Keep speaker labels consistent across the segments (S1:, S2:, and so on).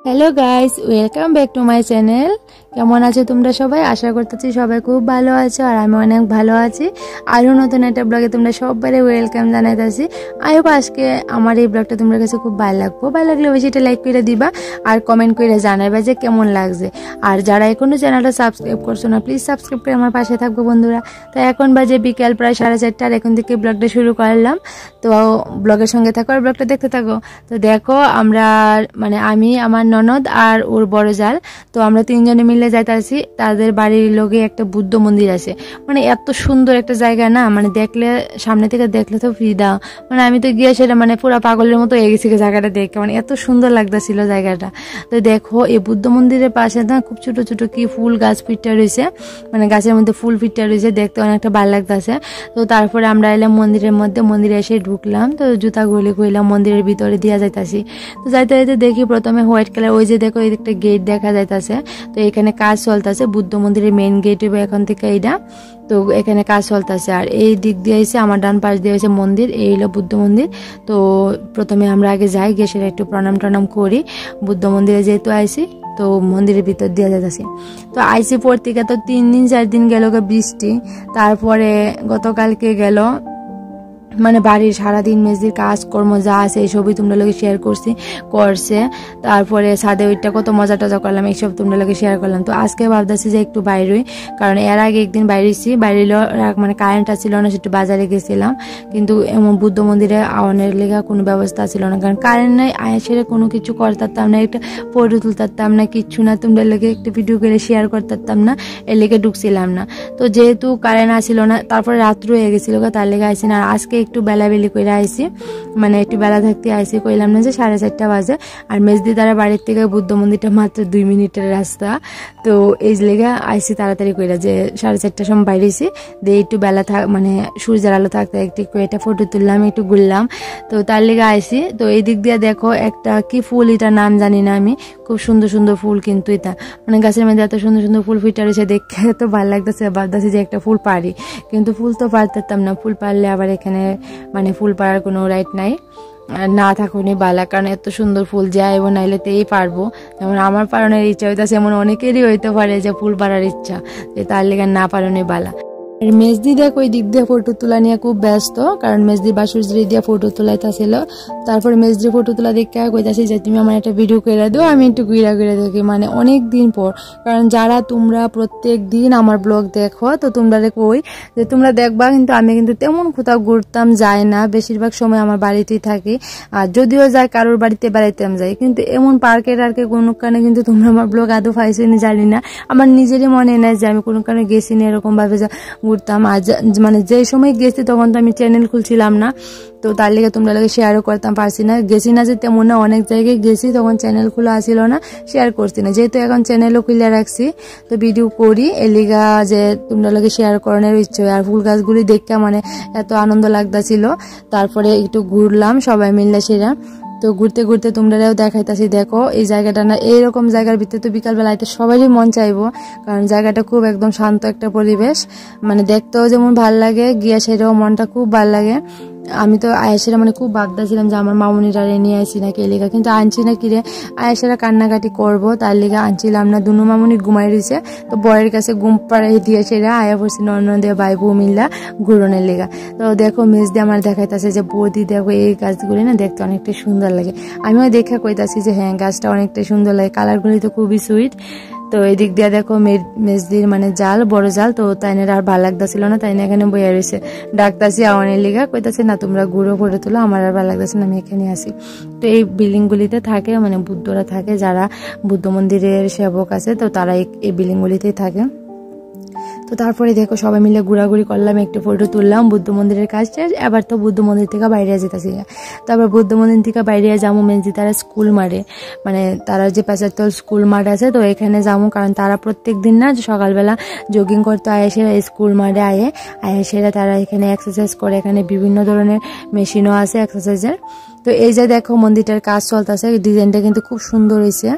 S1: Hello guys, welcome back to my channel. কেমন আছো তোমরা সবাই? আশা করতেছি সবাই খুব ভালো আছো আর আমি অনেক ভালো আছি। আরও নতুন একটা ব্লগে তোমরা সবাই ওয়েলকাম জানাইতেছি। আই হোপ আজকে আমার এই ব্লগটা তোমার কাছে খুব ভালো লাগলে অবশ্যই লাইক করে দিবা আর কমেন্ট করে জানাবা যে কেমন লাগছে। আর যারা এখনো চ্যানেলটা সাবস্ক্রাইব করছো না, প্লিজ সাবস্ক্রাইব করে আমার পাশে থাকবো বন্ধুরা। তো এখন বাজে বিকেল প্রায় 4:30, আর এখন থেকে ব্লগটা শুরু করলাম। তো ব্লগের সঙ্গে থাকো আর ব্লগটা দেখতে থাকো। তো দেখো আমরা আমি, আমার ননদ আর ওর বড় জাল, তো আমরা তিনজনে মিলে যাইতেছি। তাদের বাড়ির লগে একটা বুদ্ধ মন্দির আছে, এত সুন্দর একটা জায়গা না, দেখলে সামনে থেকে দেখলে তো ফিদা, আমি তো গিয়ে সেটা পুরো পাগলের মতো হয়ে গেছি জায়গাটা দেখে, এত সুন্দর লাগতেছিল জায়গাটা। তো দেখো এই বুদ্ধ মন্দিরের পাশে না খুব ছোট ছোট কি ফুল গাছ ফিটটা রয়েছে, গাছের মধ্যে ফুল ফিটটা রয়েছে, দেখতে অনেকটা ভালো লাগতেছে। তো তারপরে আমরা এলাম মন্দিরের মধ্যে, মন্দিরে এসে ঢুকলাম। তো জুতা গুলি কইলাম মন্দিরের ভিতরে দিয়া যাইতাছি। তো যাইতে যাইতে দেখি প্রথমে হোয়াইট কালার, ওই যে দেখো এই একটা গেট দেখা যাইতাছে। তো এখানে কাজ চলতেছে, বুদ্ধ মন্দিরের মেইন গেট হবে এখন থেকে এইটা। তো এখানে কাজ চলতেছে, আর এই দিক দিয়ে এসে আমার ডান পাশ দিয়ে হয়েছে মন্দির, এই হলো বুদ্ধ মন্দির। তো প্রথমে আমরা আগে যাই, গিয়ে সেটা একটু প্রণাম টনাম করি। বুদ্ধ মন্দিরে যেহেতু আইসি, তো মন্দিরের ভিতর দিয়ে যাইতেছি। তো আইসি পর থেকে তো 3 দিন 4 দিন গেল বৃষ্টি। তারপরে গতকালকে গেল বাড়ির সারাদিন মেজদির কাজকর্ম যা আছে এইসবই তোমরা লোকে শেয়ার করছে। তারপরে ছাদে ওইটা কত মজা টজা করলাম, এইসব তোমরা লোকে শেয়ার করলাম। তো আজকে ভাবতেছি যে একটু বাইরে, কারণ এর আগে একদিন বাইরেছি, বাইরে কারেন্ট ছিল না, একটু বাজারে গেছিলাম। কিন্তু এমন বুদ্ধ মন্দিরে আওয়ানের লেগা কোনো ব্যবস্থা ছিল না, কারণ কারেন্ট নাই, আয়াসের কোনো কিছু করতাম না, একটা ফটো তুলতাম না, কিচ্ছু না, তোমরা লোকে একটু ভিডিও করে শেয়ার করতাম না, এর লেগে ঢুকছিলাম না। তো যেহেতু কারেন্ট আসছিল না, তারপরে রাত্র হয়ে গেছিল, তার লেগে আইসি না। আজকে একটু বেলাবেলি করে আইসি, একটু বেলা থাকতে আইসি, কইলাম না যে 4:30 বাজে। আর মেজদি তারা বাড়ির থেকে বুদ্ধ মন্দিরটা মাত্র 2 মিনিটের রাস্তা। তো এই লেগে আইসি তাড়াতাড়ি কইরা, যে 4:30টার সময় বাইরেছি, দিয়ে একটু বেলা সূর্যের আলো থাকতে একটু এটা ফটো তুললাম, একটু ঘুরলাম। তো তার লেগে আইসি। তো এই দিক দিয়ে দেখো একটা কি ফুল, এটা নাম জানি না আমি, খুব সুন্দর সুন্দর ফুল, কিন্তু এটা গাছের মধ্যে এত সুন্দর সুন্দর ফুল ফিটা রয়েছে, দেখে এত ভালো লাগতেছে। ভাবতেছি যে একটা ফুল পারি, কিন্তু ফুল তো পারতাম না। ফুল পারলে আবার এখানে ফুল পাড়ার কোনো রাইট নাই, না থাকুনি বালা, কারণ এত সুন্দর ফুল যায় নাইলে তেই পারবো। যেমন আমার পালনের ইচ্ছা হইতেছে, এমন অনেকেরই হইতে পারে যে ফুল পাড়ার ইচ্ছা, তার লেগে না পালনে বালা। আর মেজদি দেখ ওই দিক দিয়ে ফটো তোলা নিয়ে খুব ব্যস্ত, কারণ মেজদি বাসুরজি দিয়ে ফটো তোলাইতেছিল। তারপরে মেজদি ফটো তোলা দেখে কইতাছি যে তুমি আমার একটা ভিডিও করে দিও, আমি একটু ঘুরা দেখি, অনেক দিন পর। কারণ যারা তোমরা প্রত্যেক দিন আমার ব্লগ দেখো, তো তোমরা কই যে তোমরা দেখবা, কিন্তু আমি কিন্তু তেমন কোথাও ঘুরতাম যাই না, বেশিরভাগ সময় আমার বাড়িতেই থাকি। আর যদিও যাই কারোর বাড়িতে বেড়াইতাম যাই, কিন্তু এমন পার্কে টার্কে কোনো কারণে কিন্তু তোমরা আমার ব্লগ আদৌ পাইছো নি জানি না। আমার নিজেরই মনে নেই যে আমি কোনো কারণে গেছি না এরকম ভাবে ঘুরতাম। আর যে সময় গেছি তখন তো আমি চ্যানেল খুলছিলাম না, তো তার লেগে তোমরা লাগে শেয়ারও করতাম পারছি না। গেছি না যে তেমন না, অনেক জায়গায় গেছি, তখন চ্যানেল খোলা আসিল না, শেয়ার করছি না। যেহেতু এখন চ্যানেলও খুলে রাখছি, তো ভিডিও করি, এর লিগা যে তোমরা লাগে শেয়ার করানোর ইচ্ছে। আর ফুল গাছগুলি দেখতে এত আনন্দ লাগতেছিল। তারপরে একটু ঘুরলাম সবাই মিললে সেরা। তো ঘুরতে ঘুরতে তোমরাও দেখাইতাছি, দেখো এই জায়গাটা না, এইরকম জায়গার ভিতরে তো বিকালবেলাতে সবারই মন চাইবো, কারণ জায়গাটা খুব একদম শান্ত একটা পরিবেশ, দেখতেও যেমন ভাল লাগে, গিয়া সেটাও মনটা খুব ভাল লাগে। আমি তো আয়েশেরা খুব ভাবতেছিলাম যে আমার মামুনিরা নিয়ে আসি নাকি এলিগা, কিন্তু আনছি না কিরে, আয়েশেরা কান্নাকাটি করবো, তার লিগা আনছিলাম না। দুনু মামুনি ঘুমাই রয়েছে, তো বরের কাছে ঘুম পাড়াই দিয়ে সেরা আয়া পড়ছি ননদে ভাই বউ মিল্লা ঘুরনের লিগা। তো দেখো মেজদি আমার দেখাইতেছে যে বৌদি দেখো এই গাছগুলি না দেখতে অনেকটা সুন্দর লাগে। আমিও দেখা কইতাছি যে হ্যাঁ গাছটা অনেকটা সুন্দর লাগে, কালারগুলি তো খুবই সুইট। তো এদিক দিয়ে দেখো মেজদির জাল, বড় জাল, তো তাইনের আর ভালো লাগতেছিল না, তাইনে এখানে বইয়া রয়েছে। ডাকতাছি আওয়ানের লিগা, কইতাছে না তোমরা ঘুরো ফটো তুলো, আমার আর ভালো লাগতেছে না, আমি এখানে আসি। তো এই বিল্ডিং গুলিতে থাকে বুদ্ধরা থাকে, যারা বুদ্ধ মন্দিরের সেবক আছে, তো তারা এই বিল্ডিং গুলিতেই থাকে। তো তারপরে দেখো সবাই মিলে ঘোরাঘুরি করলাম, একটু ফটো তুললাম, বুদ্ধ মন্দিরের কাজ শেষ। এবার তো বুদ্ধ মন্দির থেকে বাইরে যেতেছি। তারপর বুদ্ধ মন্দির থেকে বাইরে যাবো মেনজি তারা স্কুল মাঠে, তারা যে পেঁচারতল স্কুল মাঠ আছে, তো এখানে যাবো, কারণ তারা প্রত্যেক দিন না সকালবেলা জগিং করতে আয়েসেরা স্কুল মাঠে আয়েসেরা তারা এখানে এক্সারসাইজ করে। এখানে বিভিন্ন ধরনের মেশিনও আছে এক্সারসাইজের। তো এই যে দেখো মন্দিরটার কাজ চলতেছে, ডিজাইনটা কিন্তু খুব সুন্দর হয়েছে,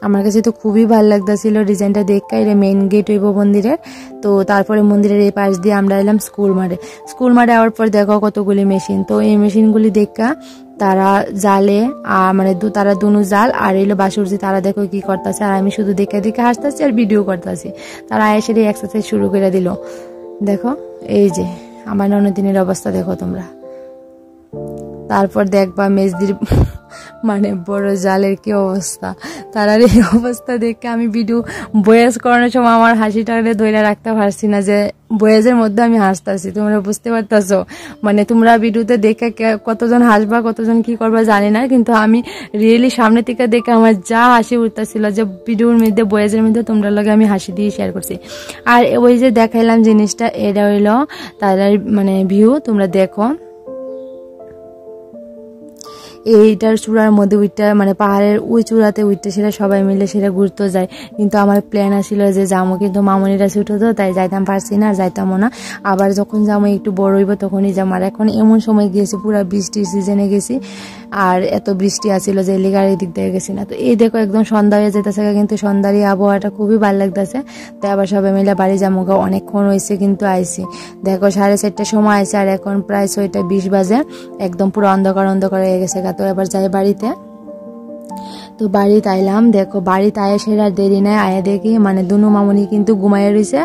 S1: আমার কাছে তো খুবই ভালো লাগতেছিল ডিজাইনটা দেখে। এটা মেইন গেট হইব মন্দিরের। তো তারপরে মন্দিরের এই পাশ দিয়ে আমরা এলাম স্কুল মাঠে। স্কুল মাঠে আওয়ার পর দেখো কতগুলি মেশিন, তো এই মেশিনগুলি দেখা তারা জালে মানে তারা দুনু জাল আর এলো বাসুরজি, তারা দেখো কি করতেছে, আর আমি শুধু দেখে দেখে হাসতেছি আর ভিডিও করতেছি। তারা এসে এক্সারসাইজ শুরু করে দিল। দেখো এই যে আমার ননদিনের অবস্থা দেখো তোমরা। তারপর দেখবা মেজদির মানে বড় জালের কি অবস্থা। তারার এই অবস্থা দেখে আমি ভিডিও বয়েস করানোর সময় আমার হাসিটাকে ধরে রাখতে পারছি না, যে বয়েজের মধ্যে আমি হাসতেছি। তোমরা বুঝতে পারতেছো, মানে তোমরা ভিডিওতে দেখে কতজন হাসবা কতজন কি করবা জানি না, কিন্তু আমি রিয়েলি সামনে থেকে দেখে আমার যা হাসি উঠতেছিল যে ভিডিওর মধ্যে বয়েজের মধ্যে তোমরা লগে আমি হাসি দিয়ে শেয়ার করছি। আর ওই যে দেখাইলাম জিনিসটা, এটা হইলো তাদের মানে ভিউ, তোমরা দেখো। এইটার চূড়ার মধ্যে উইটা মানে পাহাড়ের ওই চূড়াতে উইটে সেটা সবাই মিলে সেটা ঘুরতে যায়। কিন্তু আমার প্ল্যান আসছিল যে যাবো, কিন্তু মামনিরা ছুটো তো তাই যাইতাম পারছি না, আর যাইতামও না। আবার যখন যাবো একটু বড় হইব তখনই যাবো। আর এখন এমন সময় গিয়েছি পুরো বৃষ্টির সিজনে গেছি, আর এত বৃষ্টি আসছিল যে লিগারের দিক দিয়ে গেছি না। তো এই দেখো একদম সন্ধ্যা হয়ে যেতেছে, কিন্তু সন্ধ্যারই আবহাওয়াটা খুবই ভালো লাগতেছে। তাই আবার সবাই মিলে বাড়ি যাবো, অনেকক্ষণ হয়েছে কিন্তু আইসি। দেখো 4:30টার সময় আইসি, আর এখন প্রায় 6:20 বাজে, একদম পুরো অন্ধকার অন্ধকার হয়ে গেছে। তো এবার যাই বাড়িতে। তো বাড়িতে আইলাম, দেখো বাড়িতে আয়া সেরা আর দেরি নাই, আয়া দেখি মানে দুনু মামনি কিন্তু ঘুমাইয়া রয়েছে,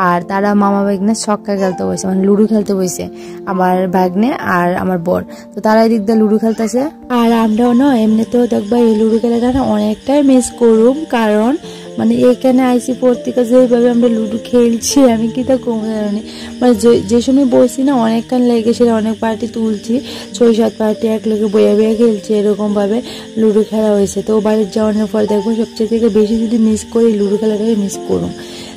S1: আর তারা মামা ভাগ্নে ছক্কা খেলতে বসে, মানে লুডো খেলতে বসে আমার ভাগ্নে আর আমার বর। তো তারা এই দিক দিয়ে লুডো খেলতেছে, আর আমরাও না এমনিতেও দেখবা এই লুডো খেলাটা না অনেকটাই মিস করুম, কারণ মানে এখানে আইসি পত্রিকা যেভাবে আমরা লুডো খেলছি আমি কি তা কমে জানি, মানে যে সময় বসছি না অনেকক্ষণ লেগে সেটা অনেক পার্টি তুলছি, 6-7 পার্টি এক লোকে বইয়া বইয়া খেলছি, এরকম ভাবে লুডো খেলা হয়েছে। তো বাড়ির যাওয়ানোর পর দেখবো সবচেয়ে থেকে বেশি যদি মিস করি লুডো খেলাটাকে মিস করুম।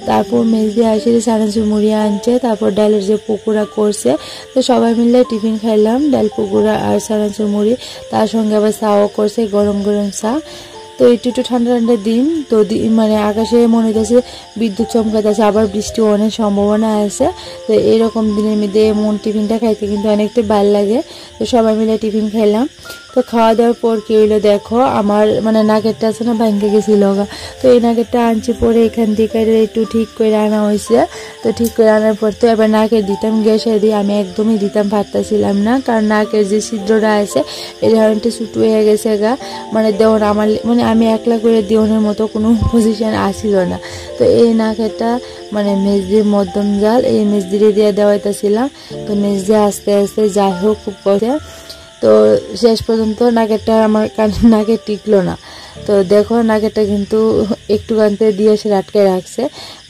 S1: তারপর মেজ দিয়ে আসে চানাচুর মুড়ি আনছে, তারপর ডালের যে পকোড়া করছে, তো সবাই মিলে টিফিন খাইলাম, ডাল পকোড়া আর চানাচুর মুড়ি, তার সঙ্গে আবার চাও করছে, গরম গরম চা। তো একটু ঠান্ডা ঠান্ডা দিন, তো মানে আকাশে মনে হইতেছে বিদ্যুৎ চমকাতেছে, আবার বৃষ্টি অনেক সম্ভাবনা আছে। তো এরকম দিনের মধ্যে এমন টিফিনটা খাইতে কিন্তু অনেকটা ভালো লাগে। তো সবাই মিলে টিফিন খাইলাম। তো খাওয়া দাওয়ার পর কি হইলো দেখো, আমার মানে নাকেরটা আছে না ভাঙ্গে গেছিল, তো এই নাকেরটা আনছি পরে এখান থেকে একটু ঠিক করে আনা হয়েছে। তো ঠিক করে আনার পর তো এবার নাকের দিতাম গ্যাসে দিয়ে, আমি একদমই দিতাম পারতেছিলাম না, কারণ নাকের যে ছিদ্রটা আছে এই ধরনটা ছুটু হয়ে গেছে মানে দেওয়ার আমার মানে আমি একলা করে দেওয়ানোর মতো কোনো পজিশন আসছিল না। তো এই নাকেরটা মানে মেজদির মধ্যম জাল, এই মেজদিরে দিয়ে দেওয়াইতেছিলাম। তো মেজদি আস্তে আস্তে যাই হোক খুব করে, তো শেষ পর্যন্ত নাকেরটা আমার নাকে টিকলো না। তো দেখো নাকেরটা কিন্তু একটু কানতে দিয়ে সে আটকে রাখছে,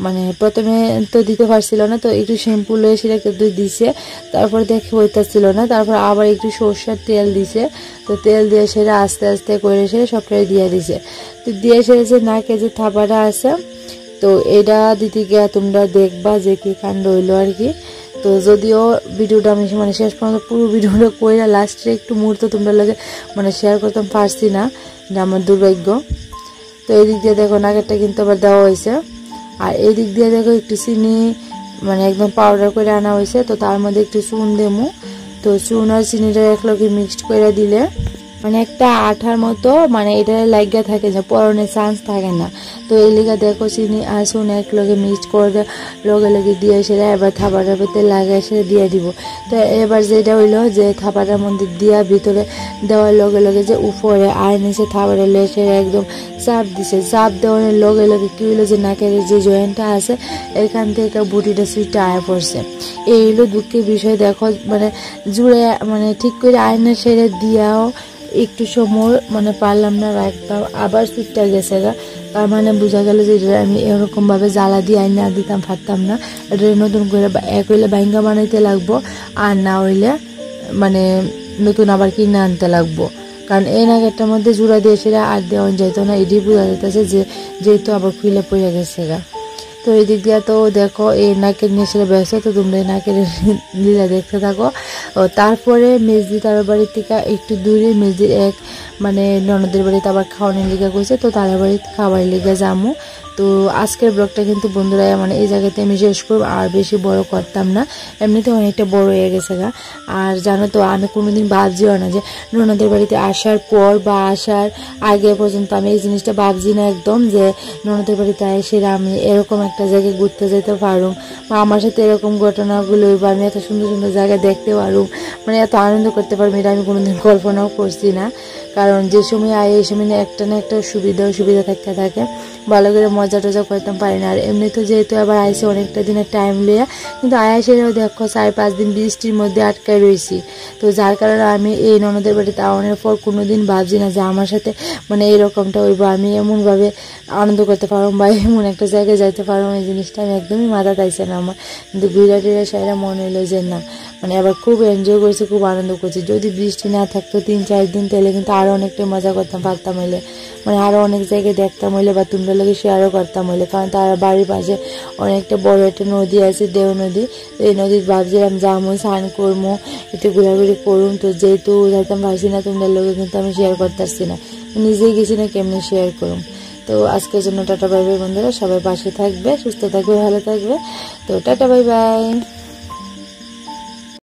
S1: মানে প্রথমে তো দিতে পারছিল না, তো একটু শ্যাম্পু লয়ে সেটাকে দিছে, তারপর দেখে হইতেছিল না, তারপর আবার একটু সরষের তেল দিছে, তো তেল দিয়ে সেটা আস্তে আস্তে করে সে সবটাই দিয়ে দিছে। তো দিয়ে সেটা নাকে যে থাপাটা আছে, তো এটা দিতে গিয়ে তোমরা দেখবা যে কি কাণ্ড হইলো আর কি। তো যদিও ভিডিওটা আমি মানে শেষ পর্যন্ত পুরো ভিডিওটা কইরা লাস্টে একটু মুহূর্ত তোমরা লাগে মানে শেয়ার করতাম পারছি না, এটা আমার দুর্ভাগ্য। তো এই দিক দিয়ে দেখো নাকেরটা কিন্তু আবার দেওয়া হয়েছে, আর এই দিক দিয়ে দেখো একটু চিনি মানে একদম পাউডার করে আনা হয়েছে, তো তার মধ্যে একটু চুন দেবো। তো চুন আর চিনিটা একলগে মিক্সড করে দিলে মানে একটা আঠার মতো মানে এটা লাগিয়ে থাকে, যে পরনের চান্স থাকে না। তো এই লিগা দেখো চিনি আর চুন এক লগে মিক্সড করে লগে লগে দিয়ে সেটা এবার থাপাটার ভিতরে লাগাই সেটা দিয়ে দিব। তো এবার যেটা হইলো যে থাপাটার মধ্যে দিয়া ভিতরে দেওয়ার লগে লগে যে উপরে আর নিচে থাপাটা লয়ে সেটা একদম চাপ দিছে, চাপ দেওয়ার লগে লগে কি হইলো যে নাকের যে জয়েন্টটা আছে এখান থেকে বুটিটা সুইটটা আয়া পড়ছে। এই হইলো দুঃখের বিষয়। দেখো মানে জুড়ে মানে ঠিক করে আয়না সেরে দিয়াও একটু সময় মানে পারলাম না রাখতাম, আবার সুইটটা গেছে তার মানে বোঝা গেল যে আমি এরকম ভাবে জ্বালা দিয়ে আইনা দিতাম পারতাম না, এটা নতুন করে এক হইলে বাইঙ্গা বানাইতে লাগবো, আর না হইলে মানে নতুন আবার কিনে আনতে লাগবো, কারণ এই নাকেরটার মধ্যে জোড়া দিয়ে সেটা আর দেওয়া যেত না, এটি বোঝা যেতেছে যে যেহেতু আবার খুলে পড়ে গেছে তো এই দিক দিয়ে তো দেখো এই নাকের নিয়ে সেটা ব্যস্ত, তো তোমরা এই নাকের লীলা দেখতে থাকো। তারপরে মেজদি তার বাড়ির থেকে একটু দূরে মেজদির এক মানে ননদের বাড়িতে আবার খাওয়ানোর লিগা করছে, তো তার বাড়িতে খাবার লিগা যামু। তো আজকের ব্লগটা কিন্তু বন্ধুরা মানে এই জায়গাতে আমি শেষ করব, আর বেশি বড় করতাম না, এমনিতে অনেকটা বড় হয়ে গেছে গা। আর জানো তো আমি কোনোদিন ভাবছিও না যে ননদের বাড়িতে আসার পর বা আসার আগে পর্যন্ত আমি এই জিনিসটা ভাবছি না একদম, যে ননদের বাড়িতে এসে আমি এরকম একটা জায়গায় ঘুরতে যেতে পারুম, বা আমার সাথে এরকম ঘটনাগুলো বা আমি এত সুন্দর সুন্দর জায়গা দেখতে পারুম, মানে এত আনন্দ করতে পারবো, এটা আমি কোনোদিন কল্পনাও করছি না। কারণ যে সময় আয় এই সময় একটা না একটা সুবিধা থাকতে থাকে, ভালো করে মজা টজা করতে পারি না। আর এমনি তো যেহেতু আবার আইসে অনেকটা দিনের টাইম লিয়ে, কিন্তু সেটাও দেখো 4-5 দিন বৃষ্টির মধ্যে আটকায় রয়েছি। তো যার কারণে আমি এই ননদের বাড়িতে আওয়ানোর পর কোনোদিন ভাবছি না যে আমার সাথে মানে এইরকমটা হইব, আমি এমনভাবে আনন্দ করতে পারবো বা এমন একটা জায়গায় যাইতে পারবো, এই জিনিসটা আমি একদমই মাথা চাইছে না আমার। কিন্তু ঘুরা টুরা সেরা মনে হলো যে না, মানে আবার খুব এনজয় করছি, খুব আনন্দ করছি। যদি বৃষ্টি না থাকতো 3-4 দিন, তাহলে কিন্তু আরও অনেকটাই মজা করতাম পারতাম হইলে, মানে আরও অনেক জায়গায় দেখতাম হইলে বা তোমরা লোকে শেয়ারও করতাম হইলে। কারণ তার বাড়ির পাশে অনেকটা বড় একটা নদী আছে, দেও নদী। এই নদীর ভাবছিলাম যাবো, স্নান করবো, একটু ঘোরাঘুরি করুম। তো যেহেতু যাইতাম পারছি না তোমরা লোকে, কিন্তু আমি শেয়ার করতে পারছি না, নিজেই গেছি না কেমনি শেয়ার করুম। তো আজকের জন্য টাটা বাই বাই বন্ধুরা, সবাই পাশে থাকবে, সুস্থ থাকবে, ভালো থাকবে। তো টাটা বাই বাই।